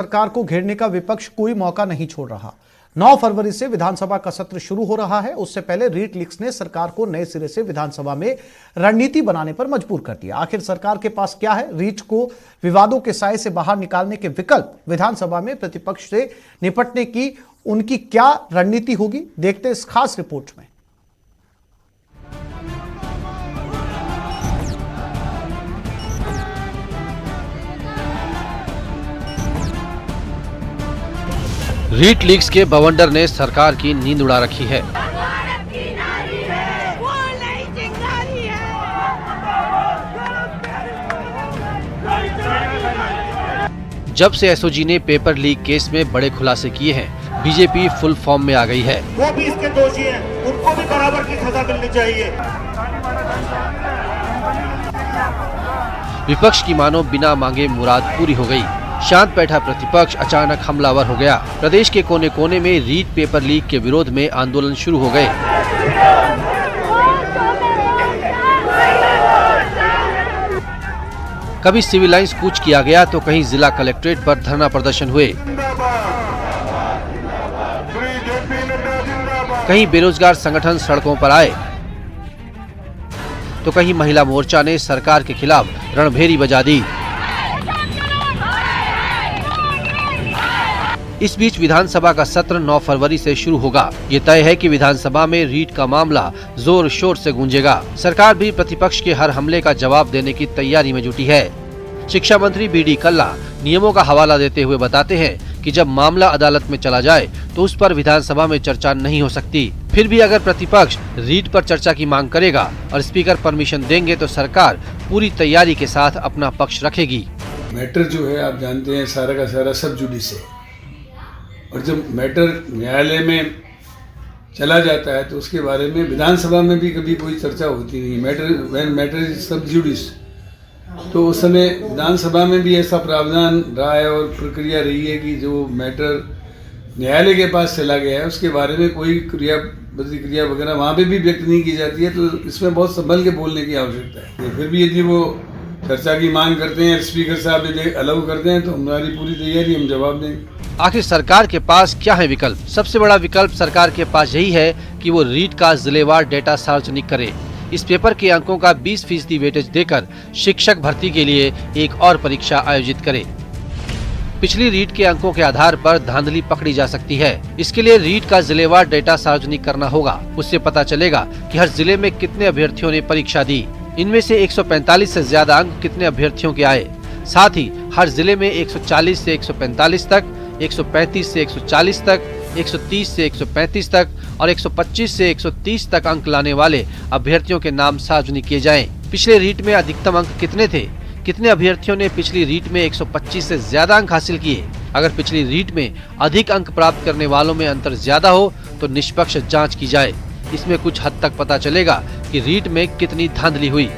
सरकार को घेरने का विपक्ष कोई मौका नहीं छोड़ रहा। 9 फरवरी से विधानसभा का सत्र शुरू हो रहा है। उससे पहले रीट लीक्स ने सरकार को नए सिरे से विधानसभा में रणनीति बनाने पर मजबूर कर दिया। आखिर सरकार के पास क्या है? रीट को विवादों के साए से बाहर निकालने के विकल्प, विधानसभा में प्रतिपक्ष से निपटने की उनकी क्या रणनीति होगी, देखते हैं इस खास रिपोर्ट में। रीट लीक्स के बवंडर ने सरकार की नींद उड़ा रखी है। जब से एसओजी ने पेपर लीक केस में बड़े खुलासे किए हैं, बीजेपी फुल फॉर्म में आ गई है। वो भी इसके दोषी हैं, उनको भी बराबर की सजा मिलनी चाहिए। विपक्ष की मानो बिना मांगे मुराद पूरी हो गई। शांत बैठा प्रतिपक्ष अचानक हमलावर हो गया। प्रदेश के कोने कोने में रीट पेपर लीक के विरोध में आंदोलन शुरू हो गए। कभी सिविल लाइंस कूच किया गया तो कहीं जिला कलेक्ट्रेट पर धरना प्रदर्शन हुए। कहीं बेरोजगार संगठन सड़कों पर आए तो कहीं महिला मोर्चा ने सरकार के खिलाफ रणभेरी बजा दी। इस बीच विधानसभा का सत्र 9 फरवरी से शुरू होगा। ये तय है कि विधानसभा में रीट का मामला जोर शोर से गूंजेगा। सरकार भी प्रतिपक्ष के हर हमले का जवाब देने की तैयारी में जुटी है। शिक्षा मंत्री बीडी कल्ला नियमों का हवाला देते हुए बताते हैं कि जब मामला अदालत में चला जाए तो उस पर विधानसभा में चर्चा नहीं हो सकती। फिर भी अगर प्रतिपक्ष रीट पर चर्चा की मांग करेगा और स्पीकर परमिशन देंगे तो सरकार पूरी तैयारी के साथ अपना पक्ष रखेगी। मैटर जो है आप जानते हैं सारा का सारा सब जुडिस है, और जब मैटर न्यायालय में चला जाता है तो उसके बारे में विधानसभा में भी कभी कोई चर्चा होती नहीं। मैटर इज सब जुडिस, तो उस समय विधानसभा में भी ऐसा प्रावधान रहा है और प्रक्रिया रही है कि जो मैटर न्यायालय के पास चला गया है उसके बारे में कोई प्रतिक्रिया वगैरह वहाँ पे भी व्यक्त नहीं की जाती है। तो इसमें बहुत संभल के बोलने की आवश्यकता है। फिर भी यदि वो चर्चा की मांग करते हैं, स्पीकर साहब यदि अलाउ करते हैं तो हमारी पूरी तैयारी, हम जवाब देंगे। आखिर सरकार के पास क्या है विकल्प? सबसे बड़ा विकल्प सरकार के पास यही है कि वो रीट का जिलेवार डेटा सार्वजनिक करे। इस पेपर के अंकों का 20% वेटेज देकर शिक्षक भर्ती के लिए एक और परीक्षा आयोजित करे। पिछली रीट के अंकों के आधार पर धांधली पकड़ी जा सकती है। इसके लिए रीट का जिलेवार डेटा सार्वजनिक करना होगा। उससे पता चलेगा कि हर जिले में कितने अभ्यर्थियों ने परीक्षा दी, इनमें से 145 से ज्यादा अंक कितने अभ्यर्थियों के आए। साथ ही हर जिले में 140 से 145 तक, 135 से 140 तक, 130 से 135 तक और 125 से 130 तक अंक लाने वाले अभ्यर्थियों के नाम सार्वजनिक किए जाएं। पिछले रीट में अधिकतम अंक कितने थे? कितने अभ्यर्थियों ने पिछली रीट में 125 से ज्यादा अंक हासिल किए? अगर पिछली रीट में अधिक अंक प्राप्त करने वालों में अंतर ज्यादा हो तो निष्पक्ष जांच की जाए। इसमें कुछ हद तक पता चलेगा कि रीट में कितनी धांधली हुई।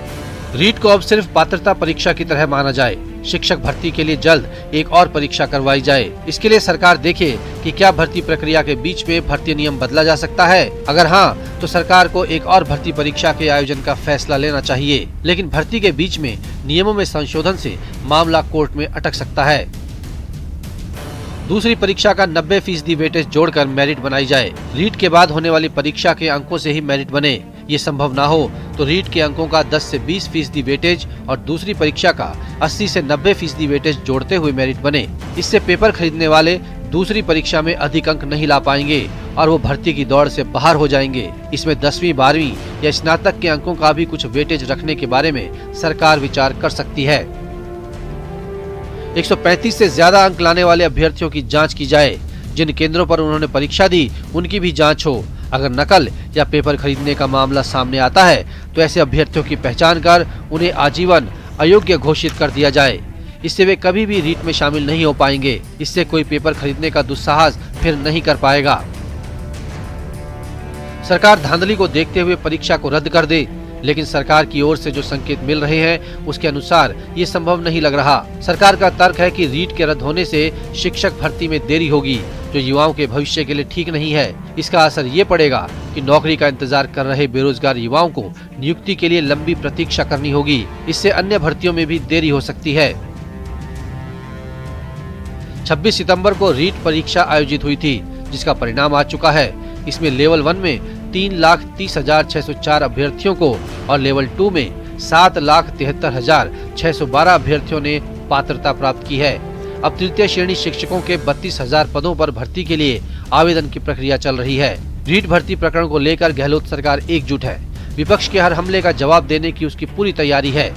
रीट को अब सिर्फ पात्रता परीक्षा की तरह माना जाए। शिक्षक भर्ती के लिए जल्द एक और परीक्षा करवाई जाए। इसके लिए सरकार देखे कि क्या भर्ती प्रक्रिया के बीच में भर्ती नियम बदला जा सकता है। अगर हाँ, तो सरकार को एक और भर्ती परीक्षा के आयोजन का फैसला लेना चाहिए। लेकिन भर्ती के बीच में नियमों में संशोधन से मामला कोर्ट में अटक सकता है। दूसरी परीक्षा का 90% वेटेज जोड़कर मेरिट बनाई जाए। रीट के बाद होने वाली परीक्षा के अंकों से ही मेरिट बने। ये संभव ना हो तो रीट के अंकों का 10 से 20% वेटेज और दूसरी परीक्षा का 80 से 90% वेटेज जोड़ते हुए मेरिट बने। इससे पेपर खरीदने वाले दूसरी परीक्षा में अधिक अंक नहीं ला पाएंगे और वो भर्ती की दौड़ से बाहर हो जाएंगे। इसमें 10वीं, 12वीं या स्नातक के अंकों का भी कुछ वेटेज रखने के बारे में सरकार विचार कर सकती है। 135 से ज्यादा अंक लाने वाले अभ्यर्थियों की जांच की जाए। जिन केंद्रों पर उन्होंने परीक्षा दी उनकी भी जांच हो। अगर नकल या पेपर खरीदने का मामला सामने आता है तो ऐसे अभ्यर्थियों की पहचान कर उन्हें आजीवन अयोग्य घोषित कर दिया जाए। इससे वे कभी भी रीट में शामिल नहीं हो पाएंगे। इससे कोई पेपर खरीदने का दुस्साहस फिर नहीं कर पाएगा। सरकार धांधली को देखते हुए परीक्षा को रद्द कर दे, लेकिन सरकार की ओर से जो संकेत मिल रहे हैं उसके अनुसार ये संभव नहीं लग रहा। सरकार का तर्क है कि रीट के रद्द होने से शिक्षक भर्ती में देरी होगी, जो युवाओं के भविष्य के लिए ठीक नहीं है। इसका असर ये पड़ेगा कि नौकरी का इंतजार कर रहे बेरोजगार युवाओं को नियुक्ति के लिए लंबी प्रतीक्षा करनी होगी। इससे अन्य भर्तियों में भी देरी हो सकती है। 26 सितंबर को रीट परीक्षा आयोजित हुई थी, जिसका परिणाम आ चुका है। इसमें लेवल 1 में 3,30,604 अभ्यर्थियों को और लेवल 2 में 7,73,612 अभ्यर्थियों ने पात्रता प्राप्त की है। अब तृतीय श्रेणी शिक्षकों के 32,000 पदों पर भर्ती के लिए आवेदन की प्रक्रिया चल रही है। रीट भर्ती प्रकरण को लेकर गहलोत सरकार एकजुट है। विपक्ष के हर हमले का जवाब देने की उसकी पूरी तैयारी है।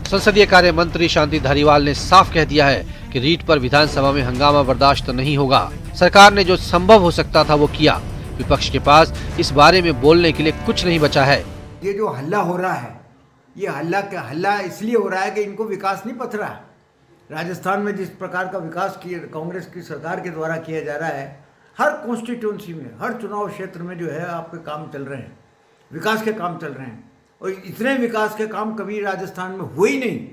संसदीय कार्य मंत्री शांति धारीवाल ने साफ कह दिया है कि रीट पर विधानसभा में हंगामा बर्दाश्त नहीं होगा। सरकार ने जो संभव हो सकता था वो किया। विपक्ष के पास इस बारे में बोलने के लिए कुछ नहीं बचा है। ये जो हल्ला हो रहा है, ये हल्ला इसलिए हो रहा है कि इनको विकास नहीं पथ रहा है। राजस्थान में जिस प्रकार का विकास कांग्रेस की सरकार के द्वारा किया जा रहा है, हर कॉन्स्टिट्यूंसी में, हर चुनाव क्षेत्र में जो है आपके काम चल रहे हैं, विकास के काम चल रहे हैं, और इतने विकास के काम कभी राजस्थान में हुए ही नहीं,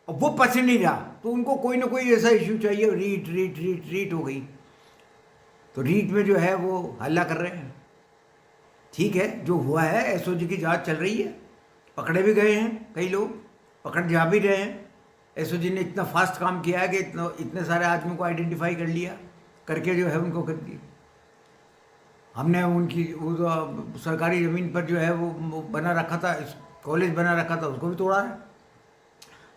और वो पच नहीं रहा। तो उनको कोई ना कोई ऐसा इशू चाहिए। रीट हो गई, तो रीट में जो है वो हल्ला कर रहे हैं। ठीक है, जो हुआ है, एसओजी की जांच चल रही है, पकड़े भी गए हैं कई लोग, पकड़ जा भी रहे हैं। एसओजी ने इतना फास्ट काम किया है कि इतने सारे आदमियों को आइडेंटिफाई कर लिया, करके जो है उनको कर दिया। हमने उनकी वो सरकारी ज़मीन पर जो है वो बना रखा था, कॉलेज बना रखा था, उसको भी तोड़ा है।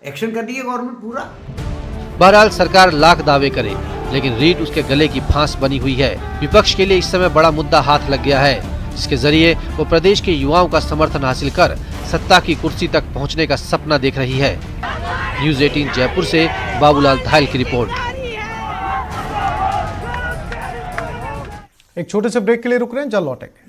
एक्शन कर रही है गवर्नमेंट पूरा। बहरहाल सरकार लाख दावे करे, लेकिन रीट उसके गले की फांस बनी हुई है। विपक्ष के लिए इस समय बड़ा मुद्दा हाथ लग गया है, जिसके जरिए वो प्रदेश के युवाओं का समर्थन हासिल कर सत्ता की कुर्सी तक पहुंचने का सपना देख रही है। न्यूज़ 18 जयपुर से बाबूलाल धायल की रिपोर्ट। एक छोटे से ब्रेक के लिए रुक रहे हैं, जल्द लौटेंगे।